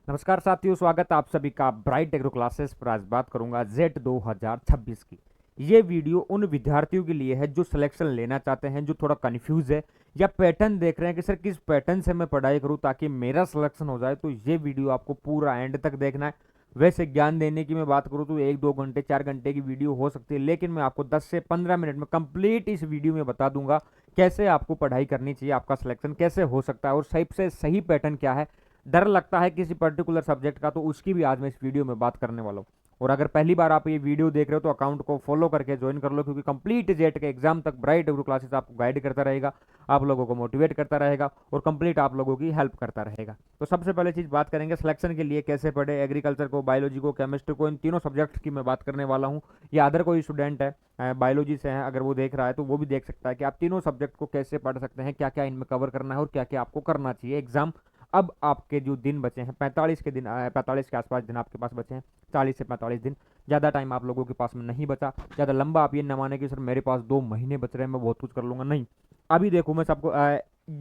नमस्कार साथियों, स्वागत है आप सभी का ब्राइट एग्रो क्लासेस पर। आज बात करूंगा जेट 2026 की। ये वीडियो उन विद्यार्थियों के लिए है जो सिलेक्शन लेना चाहते हैं, जो थोड़ा कंफ्यूज है या पैटर्न देख रहे हैं कि सर किस पैटर्न से मैं पढ़ाई करूं ताकि मेरा सिलेक्शन हो जाए। तो ये वीडियो आपको पूरा एंड तक देखना है। वैसे ज्ञान देने की मैं बात करूं तो 1-2 घंटे 4 घंटे की वीडियो हो सकती है, लेकिन मैं आपको 10 से 15 मिनट में कंप्लीट इस वीडियो में बता दूंगा कैसे आपको पढ़ाई करनी चाहिए, आपका सिलेक्शन कैसे हो सकता है और सही से सही पैटर्न क्या है। डर लगता है किसी पर्टिकुलर सब्जेक्ट का, तो उसकी भी आज मैं इस वीडियो में बात करने वाला हूँ। और अगर पहली बार आप ये वीडियो देख रहे हो तो अकाउंट को फॉलो करके ज्वाइन कर लो, क्योंकि कंप्लीट जेट के एग्जाम तक ब्राइट एग्रो क्लासेस आपको गाइड करता रहेगा, आप लोगों को मोटिवेट करता रहेगा और कंप्लीट आप लोगों की हेल्प करता रहेगा। तो सबसे पहले चीज बात करेंगे सिलेक्शन के लिए कैसे पढ़े। एग्रीकल्चर को, बायोलॉजी को, केमिस्ट्री को, इन तीनों सब्जेक्ट्स की मैं बात करने वाला हूँ। या अदर कोई स्टूडेंट है बायोलॉजी से है, अगर वो देख रहा है तो वो भी देख सकता है कि आप तीनों सब्जेक्ट को कैसे पढ़ सकते हैं, क्या क्या इनमें कवर करना है और क्या क्या आपको करना चाहिए। एग्जाम अब आपके जो दिन बचे हैं 45 के दिन, 45 के आसपास दिन आपके पास बचे हैं, 40 से 45 दिन। ज़्यादा टाइम आप लोगों के पास में नहीं बचा। ज़्यादा लंबा आप ये न माने कि सर मेरे पास 2 महीने बच रहे हैं मैं बहुत कुछ कर लूँगा, नहीं। अभी देखो मैं सबको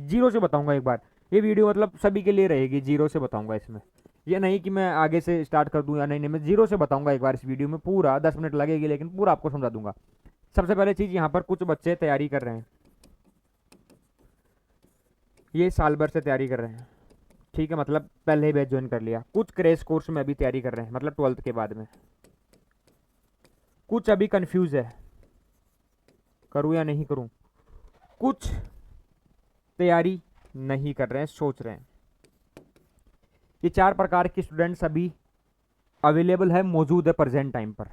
जीरो से बताऊंगा एक बार। ये वीडियो मतलब सभी के लिए रहेगी, जीरो से बताऊंगा इसमें। ये नहीं कि मैं आगे से स्टार्ट कर दूं या नहीं, मैं जीरो से बताऊंगा एक बार इस वीडियो में। पूरा 10 मिनट लगेगी लेकिन पूरा आपको समझा दूंगा। सबसे पहले चीज़, यहाँ पर कुछ बच्चे तैयारी कर रहे हैं, ये साल भर से तैयारी कर रहे हैं, ठीक है, मतलब पहले ही बैच ज्वाइन कर लिया। कुछ क्रैश कोर्स में अभी तैयारी कर रहे हैं, मतलब 12th के बाद में। कुछ अभी कंफ्यूज है करूं या नहीं करूं। कुछ तैयारी नहीं कर रहे हैं, सोच रहे हैं। ये 4 प्रकार के स्टूडेंट्स अभी अवेलेबल है, मौजूद है प्रेजेंट टाइम पर।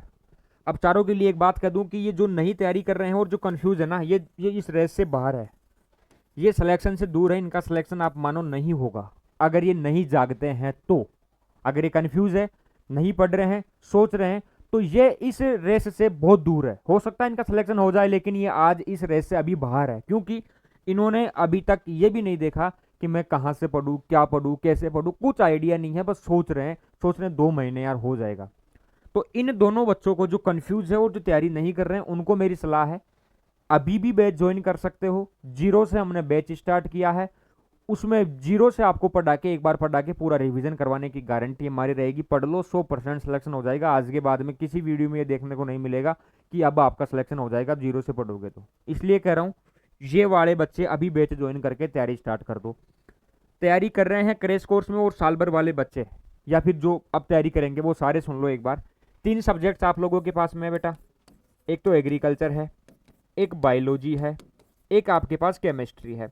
अब चारों के लिए एक बात कह दूं कि ये जो नई तैयारी कर रहे हैं और जो कंफ्यूज है ना, ये इस रेस से बाहर है, ये सिलेक्शन से दूर है। इनका सिलेक्शन आप मानो नहीं होगा अगर ये नहीं जागते हैं तो। अगर ये कंफ्यूज है, नहीं पढ़ रहे हैं, सोच रहे हैं, तो ये इस रेस से बहुत दूर है। हो सकता है इनका सिलेक्शन हो जाए, लेकिन ये आज इस रेस से अभी बाहर है, क्योंकि इन्होंने अभी तक ये भी नहीं देखा कि मैं कहां से पढ़ूं, क्या पढ़ूं, कैसे पढ़ूं, कुछ आइडिया नहीं है। बस सोच रहे हैं 2 महीने यार हो जाएगा। तो इन दोनों बच्चों को जो कंफ्यूज है और जो तैयारी नहीं कर रहे हैं, उनको मेरी सलाह है अभी भी बैच ज्वाइन कर सकते हो। जीरो से हमने बैच स्टार्ट किया है, उसमें जीरो से आपको पढ़ा के, एक बार पढ़ा के पूरा रिवीजन करवाने की गारंटी हमारी रहेगी। पढ़ लो, 100% सिलेक्शन हो जाएगा। आज के बाद में किसी वीडियो में ये देखने को नहीं मिलेगा कि अब आपका सिलेक्शन हो जाएगा जीरो से पढ़ोगे तो। इसलिए कह रहा हूँ ये वाले बच्चे अभी बैच ज्वाइन करके तैयारी स्टार्ट कर दो। तैयारी कर रहे हैं क्रैश कोर्स में और साल भर वाले बच्चे, या फिर जो अब तैयारी करेंगे, वो सारे सुन लो एक बार। 3 सब्जेक्ट्स आप लोगों के पास में है बेटा। एक तो एग्रीकल्चर है, एक बायोलॉजी है, एक आपके पास केमिस्ट्री है।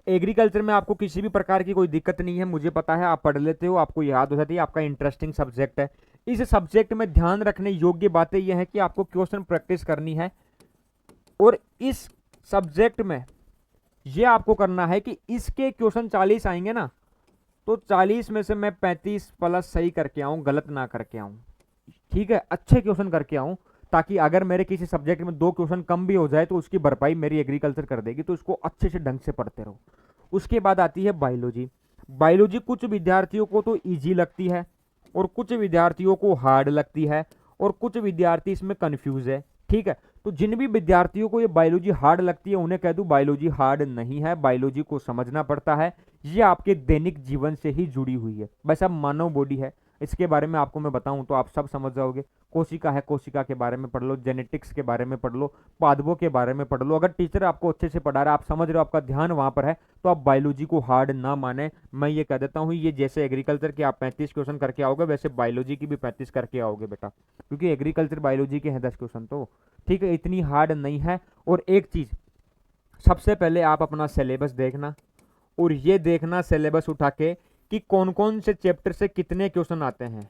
एग्रीकल्चर में आपको किसी भी प्रकार की कोई दिक्कत नहीं है, मुझे पता है, आप पढ़ लेते हो, आपको याद हो जाती है, आपका इंटरेस्टिंग सब्जेक्ट है। इस सब्जेक्ट में ध्यान रखने योग्य बातें यह है कि आपको क्वेश्चन प्रैक्टिस करनी है, और इस सब्जेक्ट में यह आपको करना है कि इसके क्वेश्चन 40 आएंगे ना, तो 40 में से मैं 35 प्लस सही करके आऊं, गलत ना करके आऊं, ठीक है, अच्छे क्वेश्चन करके आऊं, ताकि अगर मेरे किसी सब्जेक्ट में 2 क्वेश्चन कम भी हो जाए तो उसकी भरपाई मेरी एग्रीकल्चर कर देगी। तो इसको अच्छे से ढंग से पढ़ते रहो। उसके बाद आती है बायोलॉजी। बायोलॉजी कुछ विद्यार्थियों को तो ईजी लगती है और कुछ विद्यार्थियों को हार्ड लगती है, और कुछ विद्यार्थी इसमें कंफ्यूज है, ठीक है। तो जिन भी विद्यार्थियों को ये बायोलॉजी हार्ड लगती है उन्हें कह दूं बायोलॉजी हार्ड नहीं है, बायोलॉजी को समझना पड़ता है। ये आपके दैनिक जीवन से ही जुड़ी हुई है। वैसे अब मानव बॉडी है, इसके बारे में आपको मैं बताऊं तो आप सब समझ जाओगे। कोशिका है, कोशिका के बारे में पढ़ लो, जेनेटिक्स के बारे में पढ़ लो, पादपों के बारे में पढ़ लो। अगर टीचर आपको अच्छे से पढ़ा रहा है, आप समझ रहे हो, आपका ध्यान वहां पर है, तो आप बायोलॉजी को हार्ड ना माने। मैं ये कह देता हूँ, ये जैसे एग्रीकल्चर के आप 35 क्वेश्चन करके आओगे, वैसे बायोलॉजी की भी 35 करके आओगे बेटा, क्योंकि एग्रीकल्चर बायोलॉजी के हैं 10 क्वेश्चन, तो ठीक है, इतनी हार्ड नहीं है। और एक चीज, सबसे पहले आप अपना सिलेबस देखना, और ये देखना सिलेबस उठा के कि कौन कौन से चैप्टर से कितने क्वेश्चन आते हैं,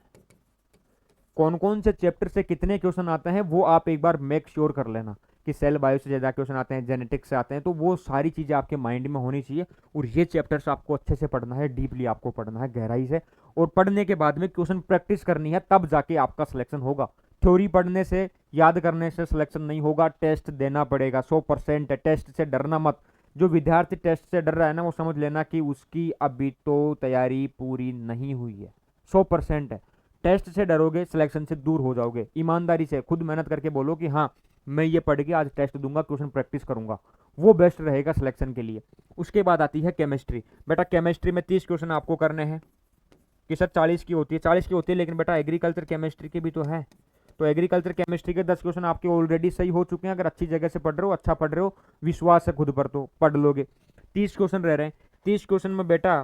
कौन कौन से चैप्टर से कितने क्वेश्चन आते हैं, वो आप एक बार मेक श्योर कर लेना कि सेल बायो से ज़्यादा क्वेश्चन आते हैं, जेनेटिक्स से आते हैं। तो वो सारी चीज़ें आपके माइंड में होनी चाहिए, और ये चैप्टर्स आपको अच्छे से पढ़ना है, डीपली आपको पढ़ना है, गहराई से। और पढ़ने के बाद में क्वेश्चन प्रैक्टिस करनी है, तब जाके आपका सिलेक्शन होगा। थ्योरी पढ़ने से, याद करने से सिलेक्शन नहीं होगा, टेस्ट देना पड़ेगा। 100% है, टेस्ट से डरना मत। जो विद्यार्थी टेस्ट से डर रहा है ना, वो समझ लेना कि उसकी अभी तो तैयारी पूरी नहीं हुई है। 100% है। टेस्ट से डरोगे, सिलेक्शन से दूर हो जाओगे। ईमानदारी से खुद मेहनत करके बोलो कि हाँ मैं ये पढ़ के आज टेस्ट दूंगा, क्वेश्चन प्रैक्टिस करूंगा, वो बेस्ट रहेगा सिलेक्शन के लिए। उसके बाद आती है केमिस्ट्री। बेटा केमिस्ट्री में 30 क्वेश्चन आपको करने हैं, कि सर 40 की होती है, 40 की होती है, लेकिन बेटा एग्रीकल्चर केमिस्ट्री की भी तो है। तो एग्रीकल्चर केमिस्ट्री के 10 क्वेश्चन आपके ऑलरेडी सही हो चुके हैं। अगर अच्छी जगह से पढ़ रहे हो, अच्छा पढ़ रहे हो, विश्वास है खुद पर, तो पढ़ लोगे। 30 क्वेश्चन रह रहे हैं। 30 क्वेश्चन में बेटा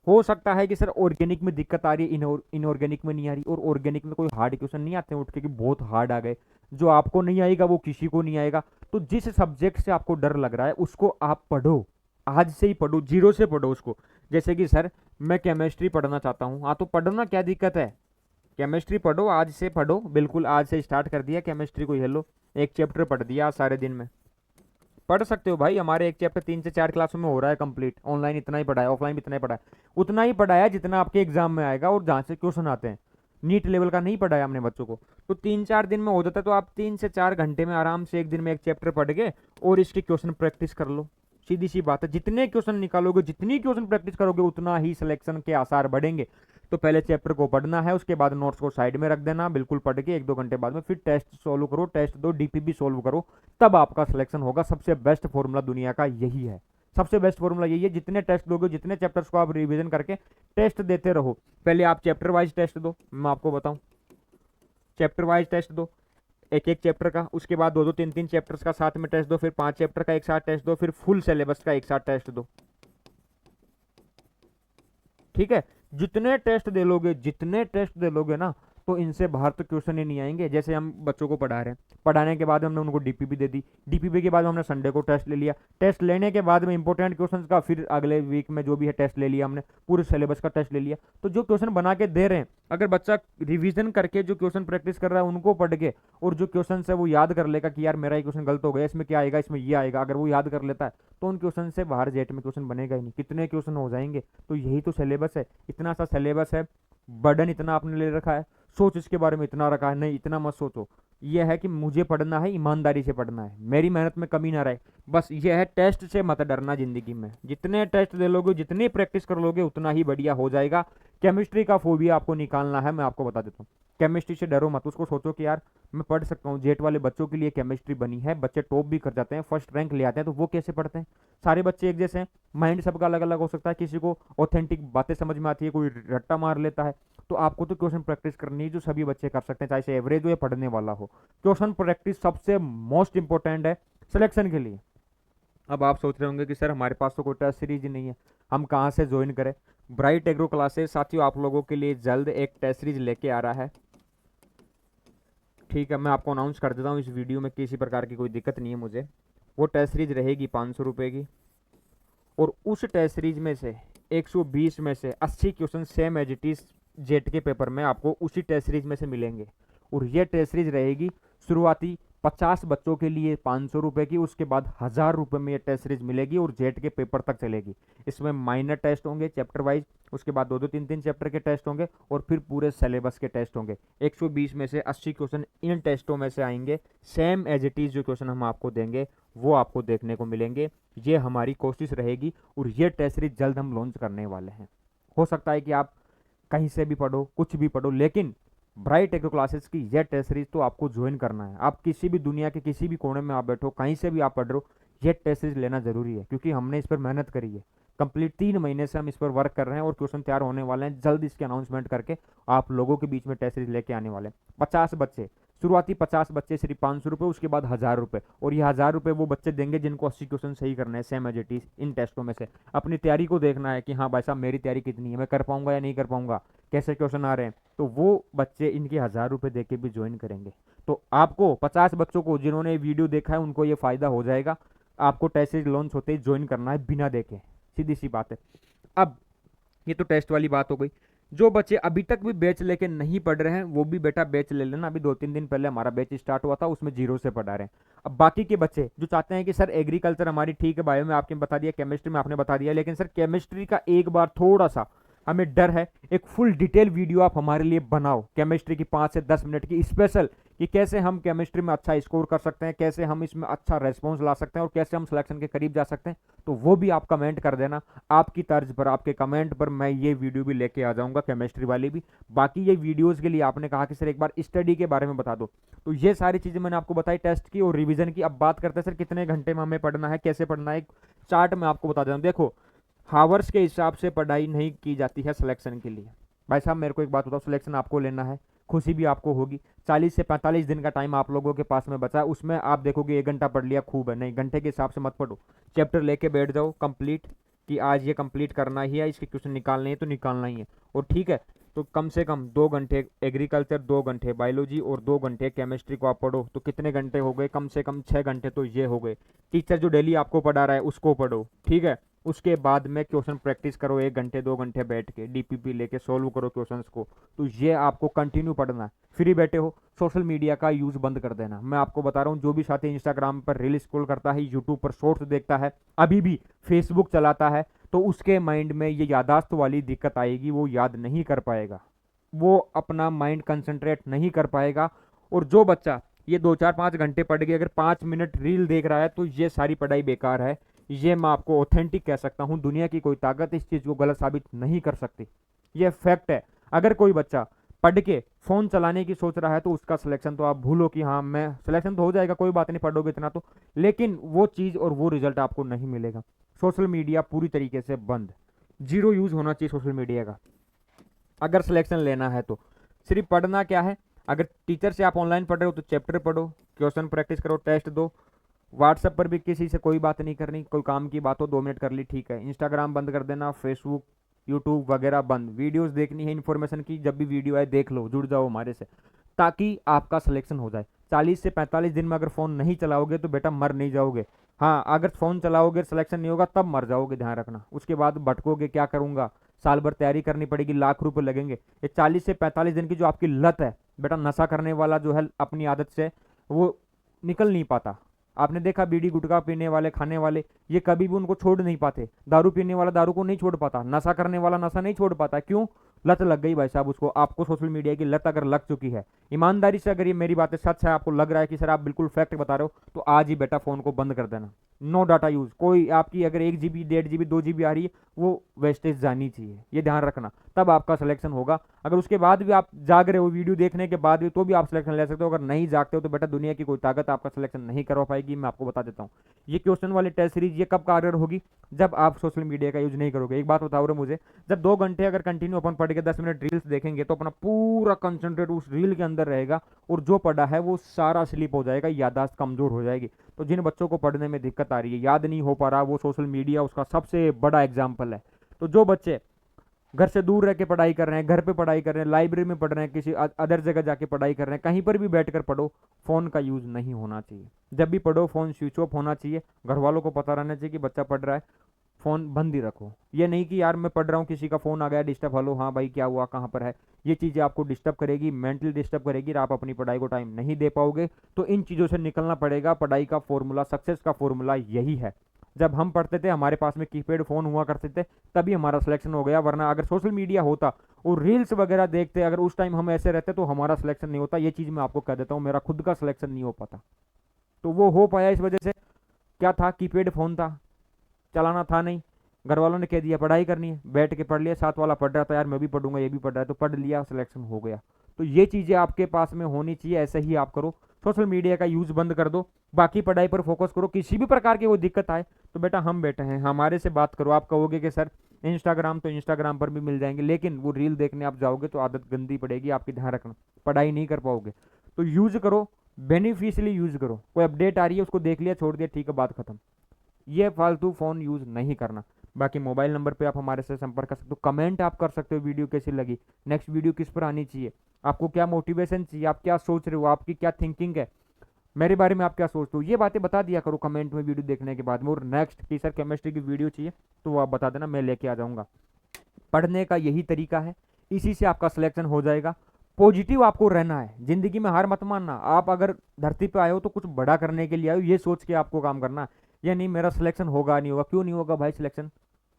हो सकता है कि सर ऑर्गेनिक में दिक्कत आ रही है, इनऑर्गेनिक में नहीं आ रही। और ऑर्गेनिक में कोई हार्ड क्वेश्चन नहीं आते हैं उठ के कि बहुत हार्ड आ गए। जो आपको नहीं आएगा वो किसी को नहीं आएगा। तो जिस सब्जेक्ट से आपको डर लग रहा है उसको आप पढ़ो, आज से ही पढ़ो, जीरो से पढ़ो उसको। जैसे कि सर मैं केमिस्ट्री पढ़ना चाहता हूँ, हाँ तो पढ़ो ना, क्या दिक्कत है, केमिस्ट्री पढ़ो, आज से पढ़ो, बिल्कुल आज से स्टार्ट कर दिया केमिस्ट्री को। ये लो एक चैप्टर पढ़ दिया आज सारे दिन में, पढ़ सकते हो भाई। हमारे एक चैप्टर 3 से 4 क्लासों में हो रहा है कंप्लीट। ऑनलाइन इतना ही पढ़ाया, ऑफलाइन भी इतना ही पढ़ाया, उतना ही पढ़ाया जितना आपके एग्जाम में आएगा और जहाँ से क्वेश्चन आते हैं। नीट लेवल का नहीं पढ़ाया हमने बच्चों को। तो 3-4 दिन में हो जाता है। तो आप 3 से 4 घंटे में आराम से एक दिन में एक चैप्टर पढ़ के और इसकी क्वेश्चन प्रैक्टिस कर लो। सीधी सी बात है, जितने क्वेश्चन निकालोगे, जितनी क्वेश्चन प्रैक्टिस करोगे, उतना ही सिलेक्शन के आसार बढ़ेंगे। तो पहले चैप्टर को पढ़ना है, उसके बाद नोट्स को साइड में रख देना, बिल्कुल पढ़ के 1-2 घंटे बाद में फिर टेस्ट सोल्व करो, टेस्ट दो, डीपीबी सोल्व करो, तब आपका सिलेक्शन होगा। सबसे बेस्ट फॉर्मूला दुनिया का यही है, सबसे बेस्ट फॉर्मूला यही है। जितने टेस्ट दोगे, जितने चैप्टर्स को आप रिवीजन करके टेस्ट देते रहो। पहले आप चैप्टर वाइज टेस्ट दो, मैं आपको बताऊं, चैप्टर वाइज टेस्ट दो, एक एक चैप्टर का, उसके बाद 2-2 3-3 चैप्टर्स का साथ में टेस्ट दो, फिर 5 चैप्टर का एक साथ टेस्ट दो, फिर फुल सिलेबस का एक साथ टेस्ट दो। ठीक है, जितने टेस्ट दे लोगे, जितने टेस्ट दे लोगे ना, तो इनसे बाहर तो क्वेश्चन ही नहीं आएंगे। जैसे हम बच्चों को पढ़ा रहे हैं, पढ़ाने के बाद हमने उनको डीपीपी दे दी, डीपीपी के बाद हमने संडे को टेस्ट ले लिया, टेस्ट लेने के बाद में इंपॉर्टेंट क्वेश्चंस का फिर अगले वीक में जो भी है टेस्ट ले लिया हमने, पूरे सिलेबस का टेस्ट ले लिया। तो जो क्वेश्चन बना के दे रहे हैं, अगर बच्चा रिविजन करके जो क्वेश्चन प्रैक्टिस कर रहा है उनको पढ़ के, और जो क्वेश्चन है वो याद कर लेगा कि यार मेरा ये क्वेश्चन गलत हो गया, इसमें क्या आएगा, इसमें ये आएगा, अगर वो याद कर लेता है तो उन क्वेश्चन से बाहर जेट में क्वेश्चन बनेगा ही नहीं। कितने क्वेश्चन हो जाएंगे। तो यही तो सिलेबस है, इतना सा सिलेबस है, बर्डन इतना आपने ले रखा है, सोच इसके बारे में इतना रखा है, नहीं इतना मत सोचो। यह है कि मुझे पढ़ना है, ईमानदारी से पढ़ना है, मेरी मेहनत में कमी ना रहे, बस यह है। टेस्ट से मत डरना जिंदगी में, जितने टेस्ट दे लोगे, जितनी प्रैक्टिस कर लोगे, उतना ही बढ़िया हो जाएगा। केमिस्ट्री का फोबिया आपको निकालना है, मैं आपको बता देता हूँ। केमिस्ट्री से डरो मत, उसको सोचो कि यार मैं पढ़ सकता हूँ। जेट वाले बच्चों के लिए केमिस्ट्री बनी है, बच्चे टॉप भी कर जाते हैं, फर्स्ट रैंक ले आते हैं। तो वो कैसे पढ़ते हैं, सारे बच्चे एक जैसे हैं, माइंड सबका अलग अलग हो सकता है, किसी को ऑथेंटिक बातें समझ में आती है, कोई रट्टा मार लेता है। तो आपको तो क्वेश्चन प्रैक्टिस करनी है, जो सभी बच्चे कर सकते हैं, चाहे से एवरेज हो या पढ़ने वाला हो। क्वेश्चन प्रैक्टिस सबसे मोस्ट इंपॉर्टेंट है सिलेक्शन के लिए। अब आप सोच रहे होंगे कि सर हमारे पास तो कोई टेस्ट सीरीज ही नहीं है, हम कहाँ से ज्वाइन करें। ब्राइट एग्रो क्लासेस साथियों आप लोगों के लिए जल्द एक टेस्ट सीरीज लेके आ रहा है। ठीक है, मैं आपको अनाउंस कर देता हूँ इस वीडियो में, किसी प्रकार की कोई दिक्कत नहीं है मुझे। वो टेस्ट सीरीज रहेगी 500 रुपये की, और उस टेस्ट सीरीज में से 120 में से 80 question same as it is जेट के पेपर में आपको उसी टेस्ट सीरीज में से मिलेंगे। और ये टेस्ट सीरीज रहेगी शुरुआती 50 बच्चों के लिए 500 रुपये की, उसके बाद 1000 रुपये में ये टेस्ट सीरीज मिलेगी और जेट के पेपर तक चलेगी। इसमें माइनर टेस्ट होंगे चैप्टर वाइज, उसके बाद 2-2 3-3 चैप्टर के टेस्ट होंगे, और फिर पूरे सिलेबस के टेस्ट होंगे। 120 में से 80 क्वेश्चन इन टेस्टों में से आएंगे, सेम एज इट इज जो क्वेश्चन हम आपको देंगे वो आपको देखने को मिलेंगे। ये हमारी कोशिश रहेगी, और ये टेस्ट सीरीज जल्द हम लॉन्च करने वाले हैं। हो सकता है कि आप कहीं से भी पढ़ो, कुछ भी पढ़ो, लेकिन ब्राइट एग्रो क्लासेस की यह टेस्ट सीरीज तो आपको ज्वाइन करना है। आप किसी भी दुनिया के किसी भी कोने में आप बैठो, कहीं से भी आप पढ़ रहे हो, यह टेस्ट सीरीज लेना जरूरी है, क्योंकि हमने इस पर मेहनत करी है। कंप्लीट 3 महीने से हम इस पर वर्क कर रहे हैं, और क्वेश्चन तैयार होने वाले हैं। जल्द इसके अनाउंसमेंट करके आप लोगों के बीच में टेस्ट सीरीज लेके आने वाले हैं। 50 बच्चे, शुरुआती 50 बच्चे सिर्फ 500 रुपये, उसके बाद 1000 रुपये, और ये 1000 रुपये वो बच्चे देंगे जिनको 80 क्वेश्चन सही करना है same as it is in टेस्टों में से। अपनी तैयारी को देखना है कि हाँ भाई साहब मेरी तैयारी कितनी है, मैं कर पाऊंगा या नहीं कर पाऊंगा, कैसे क्वेश्चन आ रहे हैं। तो वो बच्चे इनके 1000 रुपये दे के भी ज्वाइन करेंगे। तो आपको 50 बच्चों को जिन्होंने वीडियो देखा है उनको ये फायदा हो जाएगा। आपको टेस्ट सीरीज लॉन्च होते ही ज्वाइन करना है बिना देखे, सीधी सी बात है। अब ये तो टेस्ट वाली बात हो गई। जो बच्चे अभी तक भी बैच लेके नहीं पढ़ रहे हैं वो भी बेटा बैच ले लेना। अभी 2-3 दिन पहले हमारा बैच स्टार्ट हुआ था, उसमें 0 से पढ़ा रहे हैं। अब बाकी के बच्चे जो चाहते हैं कि सर एग्रीकल्चर हमारी ठीक है, बायो में आपने बता दिया, केमिस्ट्री में आपने बता दिया, लेकिन सर केमिस्ट्री का एक बार थोड़ा सा हमें डर है, एक फुल डिटेल वीडियो आप हमारे लिए बनाओ केमिस्ट्री की 5 से 10 मिनट की स्पेशल, कि कैसे हम केमिस्ट्री में अच्छा स्कोर कर सकते हैं, कैसे हम इसमें अच्छा रेस्पॉन्स ला सकते हैं, और कैसे हम सिलेक्शन के करीब जा सकते हैं। तो वो भी आप कमेंट कर देना, आपकी तर्ज पर, आपके कमेंट पर मैं ये वीडियो भी लेके आ जाऊंगा, केमिस्ट्री वाली भी। बाकी ये वीडियोज़ के लिए आपने कहा कि सर एक बार स्टडी के बारे में बता दो, तो ये सारी चीज़ें मैंने आपको बताई टेस्ट की और रिविजन की। अब बात करते हैं सर कितने घंटे में हमें पढ़ना है, कैसे पढ़ना है। एक चार्ट में आपको बता देता हूँ, देखो हावर्स के हिसाब से पढ़ाई नहीं की जाती है सिलेक्शन के लिए। भाई साहब मेरे को एक बात बताओ, सिलेक्शन आपको लेना है, खुशी भी आपको होगी। 40 से 45 दिन का टाइम आप लोगों के पास में बचा है, उसमें आप देखोगे 1 घंटा पढ़ लिया खूब है, नहीं, घंटे के हिसाब से मत पढ़ो। चैप्टर लेके बैठ जाओ कंप्लीट, कि आज ये कंप्लीट करना ही है, इसके क्वेश्चन निकालने हैं तो निकालना ही है। और ठीक है, तो कम से कम 2 घंटे एग्रीकल्चर, 2 घंटे बायोलॉजी और 2 घंटे केमिस्ट्री को आप पढ़ो, तो कितने घंटे हो गए? कम से कम 6 घंटे तो ये हो गए। टीचर जो डेली आपको पढ़ा रहा है उसको पढ़ो, ठीक है। उसके बाद में क्वेश्चन प्रैक्टिस करो 1 घंटे 2 घंटे बैठ के, डीपीपी लेके सोल्व करो क्वेश्चंस को। तो ये आपको कंटिन्यू पढ़ना है। फ्री बैठे हो, सोशल मीडिया का यूज बंद कर देना। मैं आपको बता रहा हूँ, जो भी साथी इंस्टाग्राम पर रील स्क्रॉल करता है, यूट्यूब पर शॉर्ट्स देखता है, अभी भी फेसबुक चलाता है, तो उसके माइंड में ये यादाश्त वाली दिक्कत आएगी, वो याद नहीं कर पाएगा, वो अपना माइंड कंसंट्रेट नहीं कर पाएगा। और जो बच्चा ये 2 4 5 घंटे पढ़ के अगर 5 मिनट रील देख रहा है, तो ये सारी पढ़ाई बेकार है। ये मैं आपको ऑथेंटिक कह सकता हूं, दुनिया की कोई ताकत इस चीज को गलत साबित नहीं कर सकती, ये फैक्ट है। अगर कोई बच्चा पढ़ के फोन चलाने की सोच रहा है, तो उसका सिलेक्शन तो आप भूलो, कि हाँ मैं सिलेक्शन तो हो जाएगा, कोई बात नहीं, पढ़ोगे इतना तो, लेकिन वो चीज और वो रिजल्ट आपको नहीं मिलेगा। सोशल मीडिया पूरी तरीके से बंद, जीरो यूज होना चाहिए सोशल मीडिया का। अगर सिलेक्शन लेना है तो सिर्फ पढ़ना क्या है, अगर टीचर से आप ऑनलाइन पढ़ रहे हो तो चैप्टर पढ़ो, क्वेश्चन प्रैक्टिस करो, टेस्ट दो। व्हाट्सएप पर भी किसी से कोई बात नहीं करनी, कोई काम की बात हो 2 मिनट कर ली, ठीक है। इंस्टाग्राम बंद कर देना, फेसबुक यूट्यूब वगैरह बंद। वीडियोस देखनी है इन्फॉर्मेशन की, जब भी वीडियो आए देख लो, जुड़ जाओ हमारे से, ताकि आपका सिलेक्शन हो जाए। 40 से 45 दिन में अगर फ़ोन नहीं चलाओगे तो बेटा मर नहीं जाओगे। हाँ, अगर फ़ोन चलाओगे सिलेक्शन नहीं होगा तब मर जाओगे, ध्यान रखना। उसके बाद भटकोगे, क्या करूँगा, साल भर तैयारी करनी पड़ेगी, लाख रुपए लगेंगे। ये 40 से 45 दिन की जो आपकी लत है बेटा, नशा करने वाला जो है अपनी आदत से, वो निकल नहीं पाता। आपने देखा बीड़ी गुटखा पीने वाले, खाने वाले, ये कभी भी उनको छोड़ नहीं पाते। दारू पीने वाला दारू को नहीं छोड़ पाता, नशा करने वाला नशा नहीं छोड़ पाता। क्यों? लत लग गई भाई साहब उसको। आपको सोशल मीडिया की लत अगर लग चुकी है, ईमानदारी से अगर ये मेरी बातें सच है, आपको लग रहा है कि सर आप बिल्कुल फैक्ट बता रहे हो, तो आज ही बेटा फोन को बंद कर देना। नो डाटा यूज, कोई आपकी अगर 1 GB 1.5 GB 2 GB आ रही है, वो वेस्टेज जानी चाहिए, ये ध्यान रखना, तब आपका सिलेक्शन होगा। अगर उसके बाद भी आप जाग रहे हो वीडियो देखने के बाद भी, तो भी आप सिलेक्शन ले सकते हो। अगर नहीं जागते हो तो बेटा दुनिया की कोई ताकत आपका सिलेक्शन नहीं करवा पाएगी, मैं आपको बता देता हूँ। ये क्वेश्चन वाली टेस्ट सीरीज ये कब कारगर होगी? जब आप सोशल मीडिया का यूज नहीं करोगे। एक बात बताओ रे मुझे, जब 2 घंटे अगर कंटिन्यू अपन पढ़ के 10 मिनट रील्स देखेंगे, तो अपना पूरा कंसंट्रेट उस रील के अंदर रहेगा, और जो पढ़ा है वो सारा स्लिप हो जाएगा, याददाश्त कमजोर हो जाएगी। तो जिन बच्चों को पढ़ने में दिक्कत आ रही है, याद नहीं हो पा रहा, वो सोशल मीडिया उसका सबसे बड़ा एग्जाम्पल है। तो जो बच्चे घर से दूर रह के पढ़ाई कर रहे हैं, घर पे पढ़ाई कर रहे हैं, लाइब्रेरी में पढ़ रहे हैं, किसी अदर जगह जाके पढ़ाई कर रहे हैं, कहीं पर भी बैठकर पढ़ो, फोन का यूज नहीं होना चाहिए। जब भी पढ़ो फोन स्विच ऑफ होना चाहिए। घर वालों को पता रहना चाहिए कि बच्चा पढ़ रहा है, फोन बंद ही रखो। ये नहीं कि यार मैं पढ़ रहा हूँ, किसी का फोन आ गया डिस्टर्ब, हेलो हाँ भाई क्या हुआ, कहाँ पर है, ये चीज़ें आपको डिस्टर्ब करेगी, मेंटली डिस्टर्ब करेगी, और आप अपनी पढ़ाई को टाइम नहीं दे पाओगे। तो इन चीज़ों से निकलना पड़ेगा। पढ़ाई का फॉर्मूला, सक्सेस का फॉर्मूला यही है। जब हम पढ़ते थे, हमारे पास में कीपैड फोन हुआ करते थे, तभी हमारा सिलेक्शन हो गया। वरना अगर सोशल मीडिया होता और रील्स वगैरह देखते, अगर उस टाइम हम ऐसे रहते, तो हमारा सिलेक्शन नहीं होता। ये चीज़ मैं आपको कह देता हूँ, मेरा खुद का सिलेक्शन नहीं हो पाता। तो वो हो पाया इस वजह से, क्या था, कीपैड फोन था, चलाना था नहीं, घर वालों ने कह दिया पढ़ाई करनी है, बैठ के पढ़ लिया। साथ वाला पढ़ रहा था, यार मैं भी पढ़ूंगा, ये भी पढ़ रहा है, तो पढ़ लिया, सिलेक्शन हो गया। तो ये चीज़ें आपके पास में होनी चाहिए, ऐसे ही आप करो। सोशल मीडिया का यूज बंद कर दो, बाकी पढ़ाई पर फोकस करो। किसी भी प्रकार की वो दिक्कत आए तो बेटा हम बैठे हैं, हमारे से बात करो। आप कहोगे कि सर इंस्टाग्राम, तो इंस्टाग्राम पर भी मिल जाएंगे, लेकिन वो रील देखने आप जाओगे तो आदत गंदी पड़ेगी आपकी, ध्यान रखना, पढ़ाई नहीं कर पाओगे। तो यूज करो, बेनिफिशियली यूज करो। कोई अपडेट आ रही है उसको देख लिया, छोड़ दिया, ठीक है, बात खत्म। ये फालतू फोन यूज नहीं करना। बाकी मोबाइल नंबर पे आप हमारे से संपर्क कर सकते हो, कमेंट आप कर सकते हो, वीडियो कैसी लगी, नेक्स्ट वीडियो किस पर आनी चाहिए, आपको क्या मोटिवेशन चाहिए, आप क्या सोच रहे हो, आपकी क्या थिंकिंग है, मेरे बारे में आप क्या सोचते हो, ये बातें बता दिया करो कमेंट में वीडियो देखने के बाद में। और नेक्स्ट की सर केमिस्ट्री की वीडियो चाहिए तो वो आप बता देना, मैं लेके आ जाऊंगा। पढ़ने का यही तरीका है, इसी से आपका सिलेक्शन हो जाएगा। पॉजिटिव आपको रहना है, जिंदगी में हार मत मानना। आप अगर धरती पे आए हो तो कुछ बड़ा करने के लिए आए हो, ये सोच के आपको काम करना। ये नहीं मेरा सिलेक्शन होगा नहीं होगा, क्यों नहीं होगा भाई सिलेक्शन?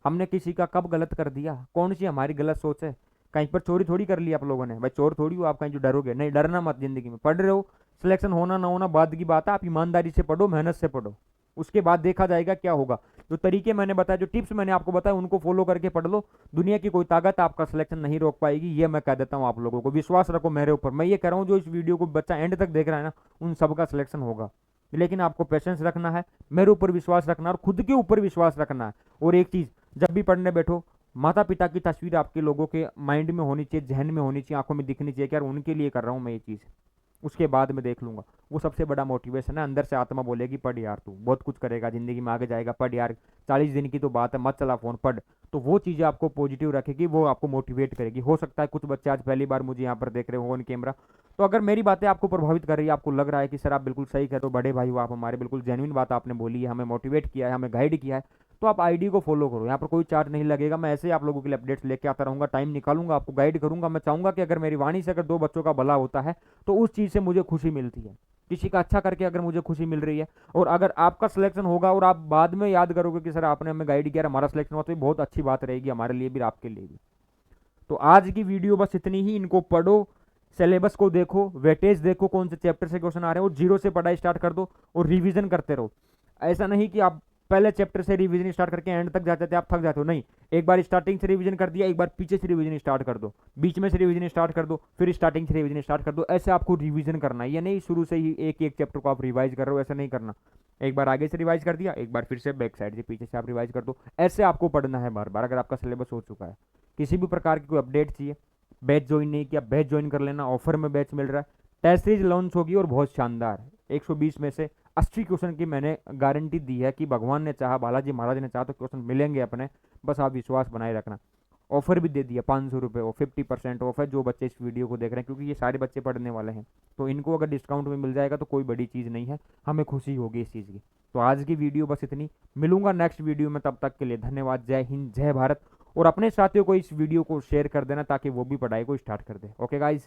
हमने किसी का कब गलत कर दिया? कौन सी हमारी गलत सोच है? कहीं पर चोरी थोड़ी कर ली आप लोगों ने, भाई चोर थोड़ी हो आप, कहीं जो डरोगे नहीं, डरना मत। जिंदगी में पढ़ रहे हो, सिलेक्शन होना ना होना बाद की बात है, आप ईमानदारी से पढ़ो, मेहनत से पढ़ो, उसके बाद देखा जाएगा क्या होगा। जो तरीके मैंने बताया, जो टिप्स मैंने आपको बताया, उनको फॉलो करके पढ़ लो। दुनिया की कोई ताकत आपका सिलेक्शन नहीं रोक पाएगी, ये मैं कह देता हूँ आप लोगों को। विश्वास रखो मेरे ऊपर, मैं ये कह रहा हूँ, जो इस वीडियो को बच्चा एंड तक देख रहा है ना, उन सबका सिलेक्शन होगा। लेकिन आपको पेशेंस रखना है, मेरे ऊपर विश्वास रखना है, और खुद के ऊपर विश्वास रखना है। और एक चीज, जब भी पढ़ने बैठो माता पिता की तस्वीर आपके लोगों के माइंड में होनी चाहिए, जहन में होनी चाहिए, आंखों में दिखनी चाहिए कि यार उनके लिए कर रहा हूँ मैं ये चीज़, उसके बाद में देख लूंगा। वो सबसे बड़ा मोटिवेशन है। अंदर से आत्मा बोलेगी पढ़ यार, तू बहुत कुछ करेगा ज़िंदगी में, आगे जाएगा, पढ़ यार, 40 दिन की तो बात है, मत चला फ़ोन, पढ़। तो वो चीज़ें आपको पॉजिटिव रखेगी, वो आपको मोटिवेट करेगी। हो सकता है कुछ बच्चे आज पहली बार मुझे यहाँ पर देख रहे हो ऑन कैमरा, तो अगर मेरी बातें आपको प्रभावित कर रही है, आपको लग रहा है कि सर आप बिल्कुल सही कह रहे हो, बड़े भाई हो आप हमारे, बिल्कुल जेन्युइन बात आपने बोली है, हमें मोटिवेट किया है, हमें गाइड किया है, तो आप आईडी को फॉलो करो। यहाँ पर कोई चार्ज नहीं लगेगा, मैं ऐसे ही आप लोगों के लिए अपडेट्स लेके आता रहूँगा, टाइम निकालूंगा, आपको गाइड करूंगा। मैं चाहूँगा कि अगर मेरी वाणी से अगर 2 बच्चों का भला होता है तो उस चीज़ से मुझे खुशी मिलती है। किसी का अच्छा करके अगर मुझे खुशी मिल रही है, और अगर आपका सिलेक्शन होगा और आप बाद में याद करोगे कि सर आपने हमें गाइड किया, हमारा सिलेक्शन हुआ, तो ये बहुत अच्छी बात रहेगी हमारे लिए भी, आपके लिए भी। तो आज की वीडियो बस इतनी ही। इनको पढ़ो, सिलेबस को देखो, वेटेज देखो, कौन से चैप्टर से क्वेश्चन आ रहे हैं, और जीरो से पढ़ाई स्टार्ट कर दो और रिवीजन करते रहो। ऐसा नहीं कि आप पहले चैप्टर से रिवीजन स्टार्ट करके एंड तक जाते थे, आप थक जाते हो, नहीं। एक बार स्टार्टिंग से रिवीजन कर दिया, एक बार पीछे से रिवीजन स्टार्ट कर दो, बीच में से रिवीजन स्टार्ट कर दो, फिर स्टार्टिंग से रिवीजन स्टार्ट कर दो। ऐसे आपको रिवीजन करना है, ये नहीं शुरू से ही एक एक चैप्टर को आप रिवाइज कर रहे हो, ऐसा नहीं करना। एक बार आगे से रिवाइज कर दिया, एक बार फिर से बैक साइड से पीछे से आप रिवाइज कर दो। ऐसे आपको पढ़ना है बार बार, अगर आपका सिलेबस हो चुका है। किसी भी प्रकार की कोई अपडेट चाहिए, बैच ज्वाइन नहीं किया, बैच ज्वाइन कर लेना, ऑफर में बैच मिल रहा है। टेस्ट सीरीज लॉन्च होगी और बहुत शानदार, 120 में से 80 क्वेश्चन की मैंने गारंटी दी है कि भगवान ने चाहा, बालाजी महाराज ने चाहा तो क्वेश्चन मिलेंगे अपने, बस आप विश्वास बनाए रखना। ऑफर भी दे दिया 500 रुपये और 50% ऑफ है जो बच्चे इस वीडियो को देख रहे हैं, क्योंकि ये सारे बच्चे पढ़ने वाले हैं, तो इनको अगर डिस्काउंट में मिल जाएगा तो कोई बड़ी चीज़ नहीं है, हमें खुशी होगी इस चीज़ की। तो आज की वीडियो बस इतनी, मिलूंगा नेक्स्ट वीडियो में, तब तक के लिए धन्यवाद। जय हिंद, जय भारत। और अपने साथियों को इस वीडियो को शेयर कर देना ताकि वो भी पढ़ाई को स्टार्ट कर दे। Okay guys.